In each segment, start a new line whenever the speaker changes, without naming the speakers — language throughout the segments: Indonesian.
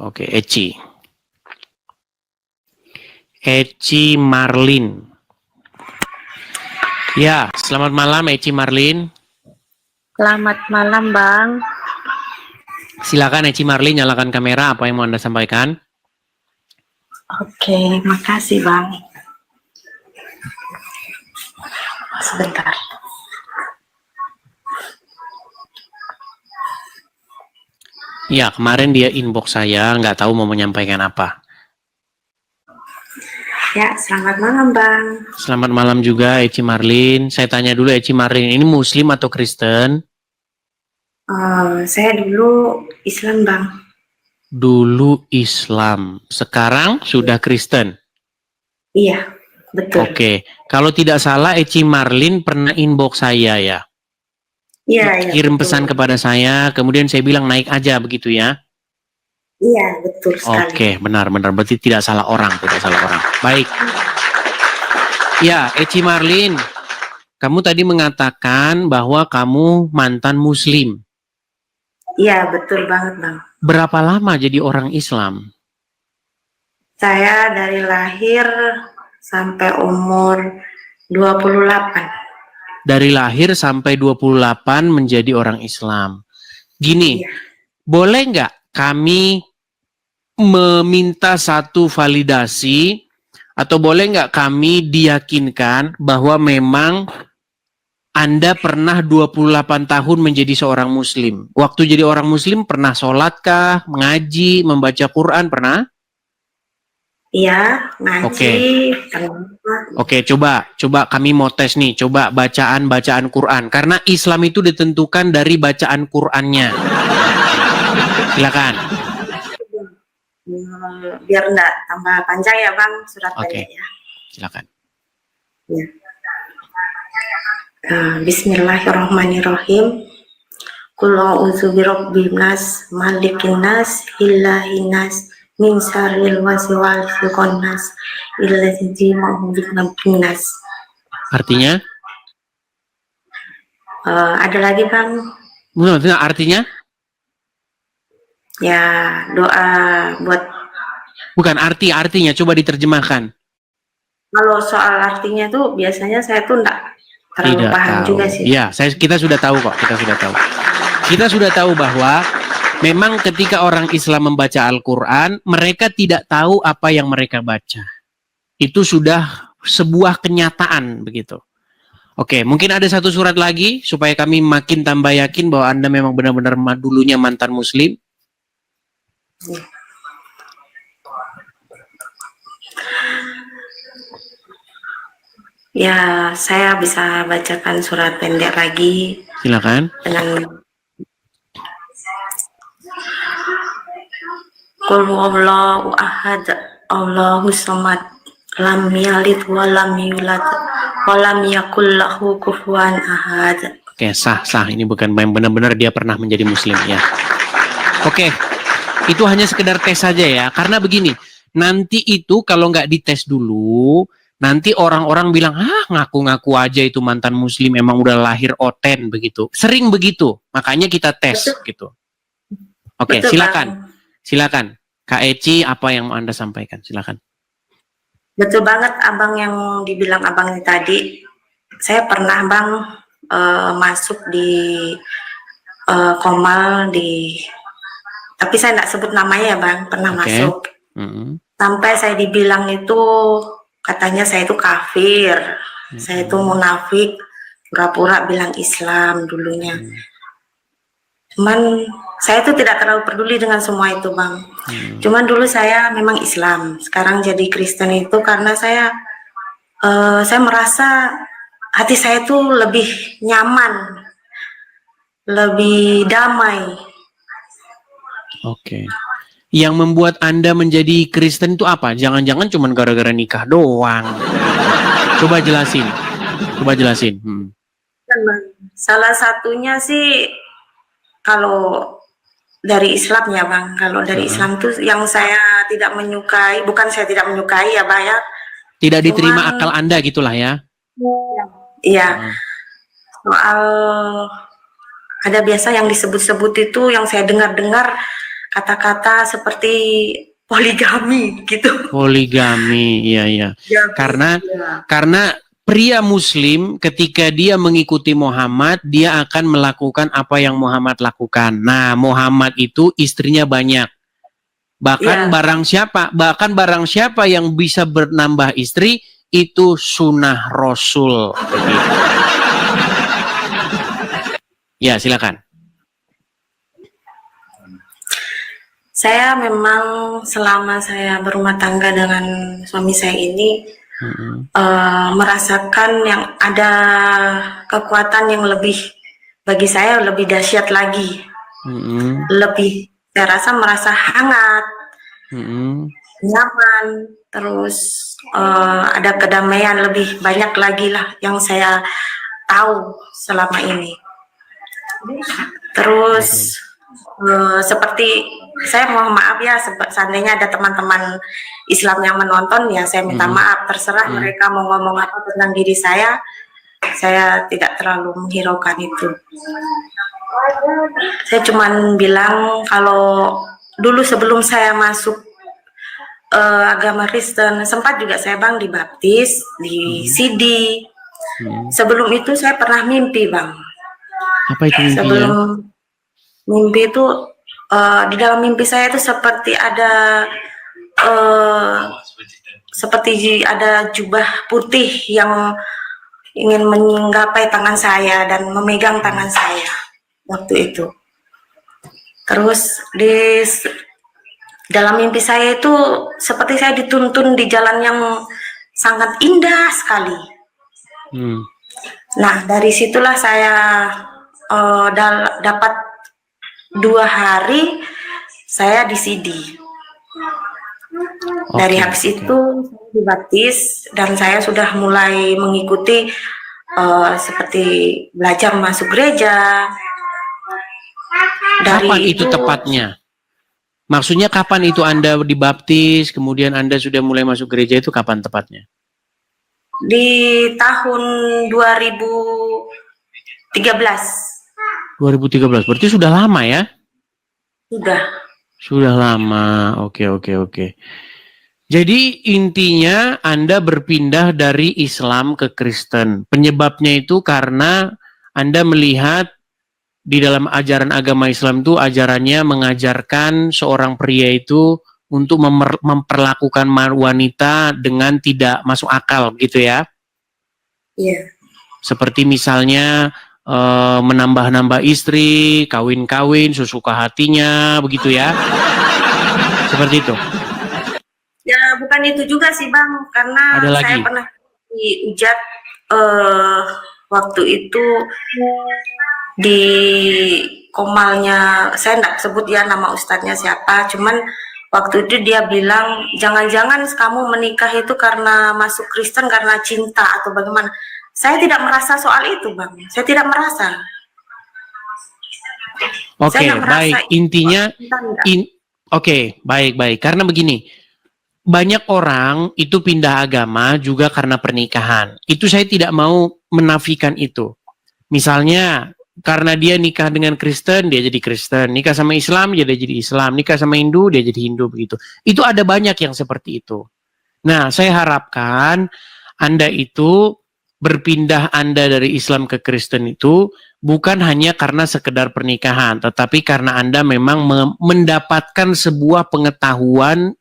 Oke, Eci. Eci Marlin. Ya, selamat malam Eci Marlin.
Selamat malam, Bang.
Silakan Eci Marlin, nyalakan kamera. Apa yang mau Anda sampaikan?
Oke, makasih, Bang. Sebentar.
Ya, kemarin dia inbox saya, nggak tahu mau menyampaikan apa.
Ya, selamat malam, Bang.
Selamat malam juga Eci Marlin. Saya tanya dulu Eci Marlin, ini Muslim atau Kristen?
Saya dulu Islam, Bang.
Dulu Islam, sekarang sudah Kristen.
Iya, betul.
Oke, kalau tidak salah Eci Marlin pernah inbox saya ya.
Iya,
Kirim
betul.
pesan kepada saya, kemudian saya bilang naik aja begitu ya.
Iya, betul sekali.
Oke, benar-benar berarti tidak salah orang, tidak salah orang. Baik. Ya, Eci Marlin, kamu tadi mengatakan bahwa kamu mantan Muslim.
Iya, betul banget, Bang.
Berapa lama jadi orang Islam?
Saya dari lahir sampai umur 28.
Dari lahir sampai 28 menjadi orang Islam. Gini,
Iya.
boleh nggak kami meminta satu validasi atau boleh nggak kami diyakinkan bahwa memang Anda pernah 28 tahun menjadi seorang Muslim? Waktu jadi orang Muslim pernah sholat-kah, mengaji, membaca Quran, pernah?
Iya, ngaji.
Oke, coba kami mau tes nih, coba bacaan Quran. Karena Islam itu ditentukan dari bacaan Qurannya. Silakan.
Biar enggak tambah panjang ya, Bang, surat pendek ya.
Silakan.
Ya. Bismillahirrahmanirrahim. Qul a'udzu birabbin nas, malikin nas, ilahin nas, min syarril waswasil nas, allazi yu'minu nas.
Artinya?
Ada lagi, Bang?
Artinya?
Ya, doa buat.
Bukan artinya, coba diterjemahkan.
Kalau soal artinya tuh biasanya saya tuh enggak terlalu paham juga sih.
Ya, kita sudah tahu kok, Kita sudah tahu bahwa memang ketika orang Islam membaca Al-Quran, mereka tidak tahu apa yang mereka baca. Itu sudah sebuah kenyataan begitu. Oke, mungkin ada satu surat lagi supaya kami makin tambah yakin bahwa Anda memang benar-benar dulunya mantan Muslim.
Ya, saya bisa bacakan surat pendek lagi.
Silakan.
Dengan Qul huwallahu ahad, Allahus samad, lam yalid wa lam yulad wa lam yakul lahu kufuwan ahad.
Oke, sah. Ini bukan benar-benar dia pernah menjadi Muslim ya. Oke, itu hanya sekedar tes saja ya. Karena begini, nanti itu kalau nggak dites dulu, nanti orang-orang bilang, ngaku-ngaku aja itu mantan Muslim, emang udah lahir oten begitu. Sering begitu, makanya kita tes.
Betul.
Gitu. Oke,
Betul,
silakan. Kak Eci, apa yang mau Anda sampaikan? Silakan.
Betul banget Abang yang dibilang Abang ini tadi. Saya pernah, Bang, masuk di Komal tapi saya nggak sebut namanya ya, Bang. Pernah masuk. Sampai saya dibilang itu, katanya saya itu kafir, saya itu munafik, pura-pura bilang Islam dulunya. Cuman saya itu tidak terlalu peduli dengan semua itu, Bang. Cuman dulu saya memang Islam, sekarang jadi Kristen itu karena saya merasa hati saya itu lebih nyaman, lebih damai.
Oke. Yang membuat Anda menjadi Kristen itu apa? Jangan-jangan cuma gara-gara nikah doang. Coba jelasin.
Salah satunya sih kalau dari Islam ya, Bang. Kalau dari Islam tuh yang saya tidak menyukai, bukan saya tidak menyukai ya, Bang ya.
Tidak diterima akal Anda gitulah ya.
Iya. Soal ada biasa yang disebut-sebut itu yang saya dengar-dengar kata-kata seperti poligami gitu.
Poligami, iya.
Ya,
Karena
ya.
karena pria muslim ketika dia mengikuti Muhammad, dia akan melakukan apa yang Muhammad lakukan. Nah, Muhammad itu istrinya banyak. Bahkan
Iya.
barang siapa yang bisa bernambah istri itu sunnah Rasul. Begitu. Ya, silakan.
Saya memang selama saya berumah tangga dengan suami saya ini merasakan yang ada kekuatan yang lebih, bagi saya lebih dahsyat lagi. Lebih, saya rasa merasa hangat, nyaman, terus ada kedamaian lebih banyak lagi lah yang saya tahu selama ini. Terus seperti saya mohon maaf ya, seandainya ada teman-teman Islam yang menonton ya, saya minta maaf, terserah mereka mau ngomong apa tentang diri saya tidak terlalu menghiraukan itu. Saya cuman bilang kalau dulu sebelum saya masuk agama Kristen, sempat juga saya Bang dibaptis di CD. Sebelum itu saya pernah mimpi Bang.
Apa itu mimpinya?
Sebelum mimpi itu di dalam mimpi saya itu seperti ada jubah putih yang ingin menggapai tangan saya dan memegang tangan saya waktu itu. Terus di dalam mimpi saya itu seperti saya dituntun di jalan yang sangat indah sekali. Nah, dari situlah saya dapat 2 hari saya di CD. Dari habis itu dibaptis dan saya sudah mulai mengikuti seperti belajar masuk gereja.
Kapan itu tepatnya? Maksudnya kapan itu Anda dibaptis, kemudian Anda sudah mulai masuk gereja, itu kapan tepatnya?
Di tahun 2013.
2013, berarti sudah lama ya? Sudah lama, oke. Jadi intinya Anda berpindah dari Islam ke Kristen. Penyebabnya itu karena Anda melihat di dalam ajaran agama Islam itu ajarannya mengajarkan seorang pria itu untuk memperlakukan wanita dengan tidak masuk akal gitu ya.
Iya.
Seperti misalnya menambah-nambah istri, kawin-kawin sesuka hatinya, begitu ya. Seperti itu.
Ya bukan itu juga sih Bang, karena saya pernah diujat waktu itu di komalnya, saya enggak sebut ya nama ustadznya siapa, cuman waktu itu dia bilang jangan-jangan kamu menikah itu karena masuk Kristen karena cinta atau bagaimana. Saya tidak merasa soal itu Bang, saya tidak merasa.
Oke, baik, intinya baik. Karena begini, banyak orang itu pindah agama juga karena pernikahan. Itu saya tidak mau menafikan itu. Misalnya karena dia nikah dengan Kristen, dia jadi Kristen. Nikah sama Islam, dia jadi Islam. Nikah sama Hindu, dia jadi Hindu, begitu. Itu ada banyak yang seperti itu. Nah, saya harapkan Anda itu berpindah Anda dari Islam ke Kristen itu bukan hanya karena sekedar pernikahan, tetapi karena Anda memang mendapatkan sebuah pengetahuan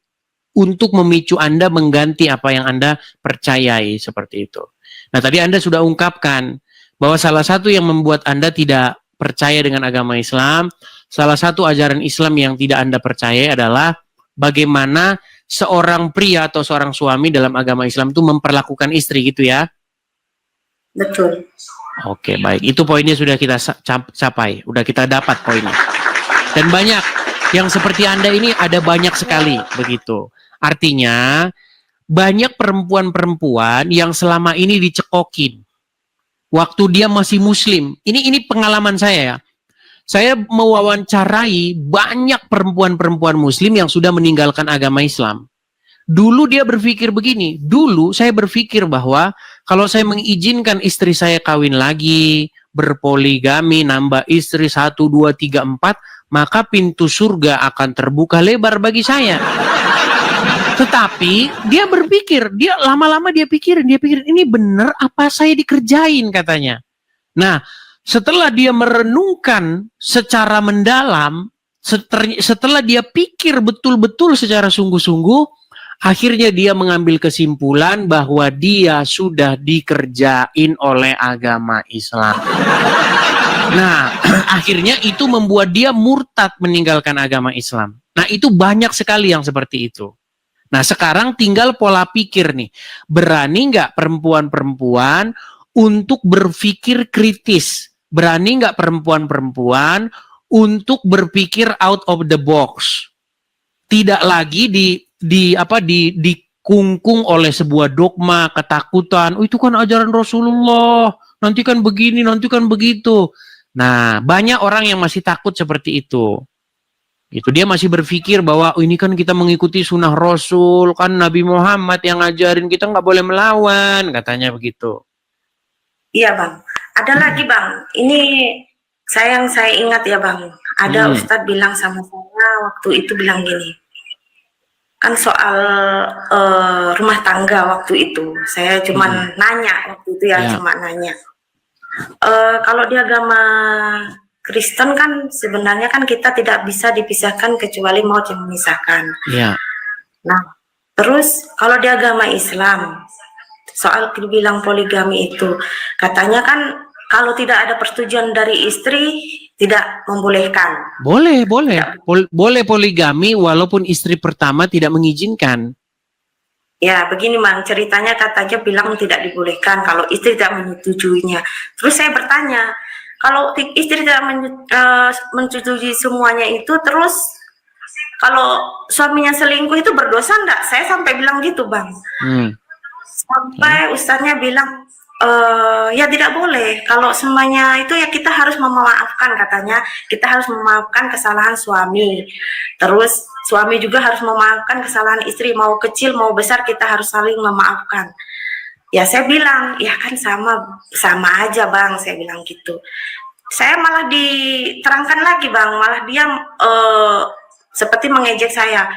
untuk memicu Anda mengganti apa yang Anda percayai, seperti itu. Nah, tadi Anda sudah ungkapkan bahwa salah satu yang membuat Anda tidak percaya dengan agama Islam, salah satu ajaran Islam yang tidak Anda percaya adalah bagaimana seorang pria atau seorang suami dalam agama Islam itu memperlakukan istri, gitu ya?
Betul.
Oke, baik. Itu poinnya sudah kita capai, sudah kita dapat poinnya. Dan banyak yang seperti Anda ini ada banyak sekali, begitu. Artinya banyak perempuan-perempuan yang selama ini dicekokin waktu dia masih muslim. Ini pengalaman saya ya. Saya mewawancarai banyak perempuan-perempuan muslim yang sudah meninggalkan agama Islam. Dulu dia berpikir begini, dulu saya berpikir bahwa kalau saya mengizinkan istri saya kawin lagi, berpoligami, nambah istri 1, 2, 3, 4, maka pintu surga akan terbuka lebar bagi saya. Tetapi dia berpikir, dia lama-lama dia pikirin, ini benar apa saya dikerjain katanya. Nah, setelah dia merenungkan secara mendalam, setelah dia pikir betul-betul secara sungguh-sungguh, akhirnya dia mengambil kesimpulan bahwa dia sudah dikerjain oleh agama Islam. Nah, akhirnya itu membuat dia murtad meninggalkan agama Islam. Nah, itu banyak sekali yang seperti itu. Nah, sekarang tinggal pola pikir nih. Berani nggak perempuan-perempuan untuk berpikir kritis? Berani nggak perempuan-perempuan untuk berpikir out of the box? Tidak lagi dikungkung oleh sebuah dogma, ketakutan. Oh, itu kan ajaran Rasulullah. Nanti kan begini, nanti kan begitu. Nah, banyak orang yang masih takut seperti itu. Itu dia masih berpikir bahwa oh, ini kan kita mengikuti sunnah Rasul, kan Nabi Muhammad yang ngajarin kita nggak boleh melawan, katanya begitu.
Iya Bang, ada lagi Bang, ini yang saya ingat ya Bang, ada Ustadz bilang sama saya waktu itu bilang gini, kan soal rumah tangga waktu itu, saya cuma nanya waktu itu ya, cuma nanya. Kalau di agama Kristen kan sebenarnya kan kita tidak bisa dipisahkan kecuali mau memisahkan. Iya. Nah, terus kalau di agama Islam soal dibilang poligami itu, katanya kan kalau tidak ada persetujuan dari istri tidak membolehkan. Boleh poligami walaupun istri pertama tidak mengizinkan. Ya, begini Bang, ceritanya katanya bilang tidak dibolehkan kalau istri tidak menyetujuinya. Terus saya bertanya, kalau istri tidak menyetujui semuanya itu, terus kalau suaminya selingkuh itu berdosa enggak? Saya sampai bilang gitu Bang. Sampai ustaznya bilang, ya tidak boleh. Kalau semuanya itu ya kita harus memaafkan katanya. Kita harus memaafkan kesalahan suami. Terus suami juga harus memaafkan kesalahan istri. Mau kecil mau besar kita harus saling memaafkan. Ya saya bilang, ya kan sama aja Bang, saya bilang gitu. Saya malah diterangkan lagi Bang, malah dia seperti mengejek saya.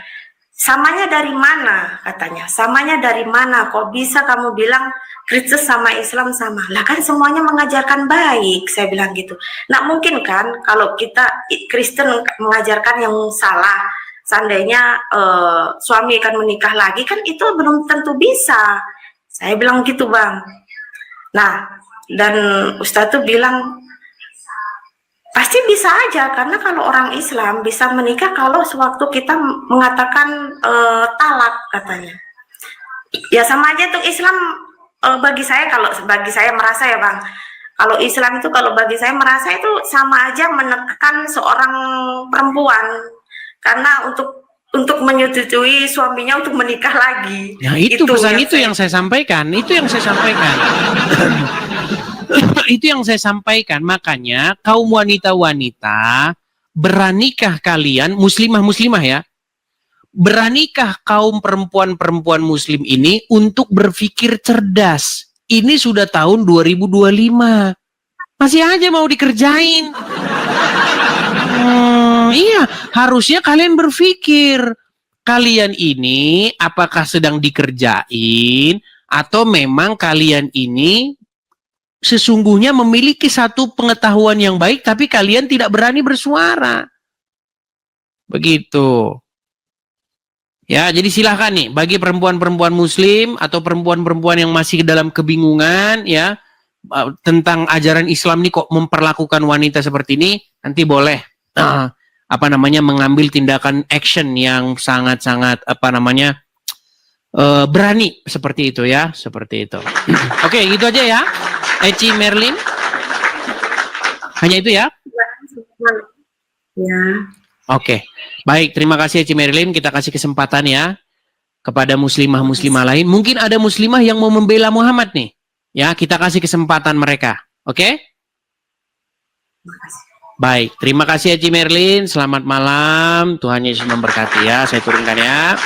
Samanya dari mana katanya? Samanya dari mana? Kok bisa kamu bilang Kristen sama Islam sama? Lah kan semuanya mengajarkan baik, saya bilang gitu. Nah mungkin kan kalau kita Kristen mengajarkan yang salah, seandainya suami akan menikah lagi kan itu belum tentu bisa. Saya bilang gitu Bang. Nah, dan Ustadz tuh bilang pasti bisa aja, karena kalau orang Islam bisa menikah kalau sewaktu kita mengatakan talak katanya. Ya sama aja tuh Islam bagi saya, kalau bagi saya merasa ya Bang, kalau Islam itu kalau bagi saya merasa itu sama aja menekan seorang perempuan karena untuk menyetujui suaminya untuk menikah lagi. Nah
itu pesan itu yang saya sampaikan, itu yang saya sampaikan. Itu yang saya sampaikan. Makanya kaum wanita-wanita, beranikah kalian, muslimah-muslimah ya, beranikah kaum perempuan-perempuan muslim ini untuk berpikir cerdas. Ini sudah tahun 2025, masih aja mau dikerjain. Iya, harusnya kalian berpikir, kalian ini apakah sedang dikerjain atau memang kalian ini sesungguhnya memiliki satu pengetahuan yang baik tapi kalian tidak berani bersuara. Begitu. Ya, jadi silahkan nih bagi perempuan-perempuan muslim atau perempuan-perempuan yang masih dalam kebingungan ya tentang ajaran Islam nih kok memperlakukan wanita seperti ini, nanti boleh mengambil tindakan action yang sangat-sangat berani seperti itu ya, seperti itu. Oke, gitu aja ya. Eci Merlin. Hanya itu ya? Ya. Oke. Baik, terima kasih Eci Merlin, kita kasih kesempatan ya kepada muslimah-muslimah lain. Mungkin ada muslimah yang mau membela Muhammad nih. Ya, kita kasih kesempatan mereka. Oke? Baik, terima kasih Eci Merlin. Selamat malam. Tuhan Yesus memberkati ya. Saya turunkan ya.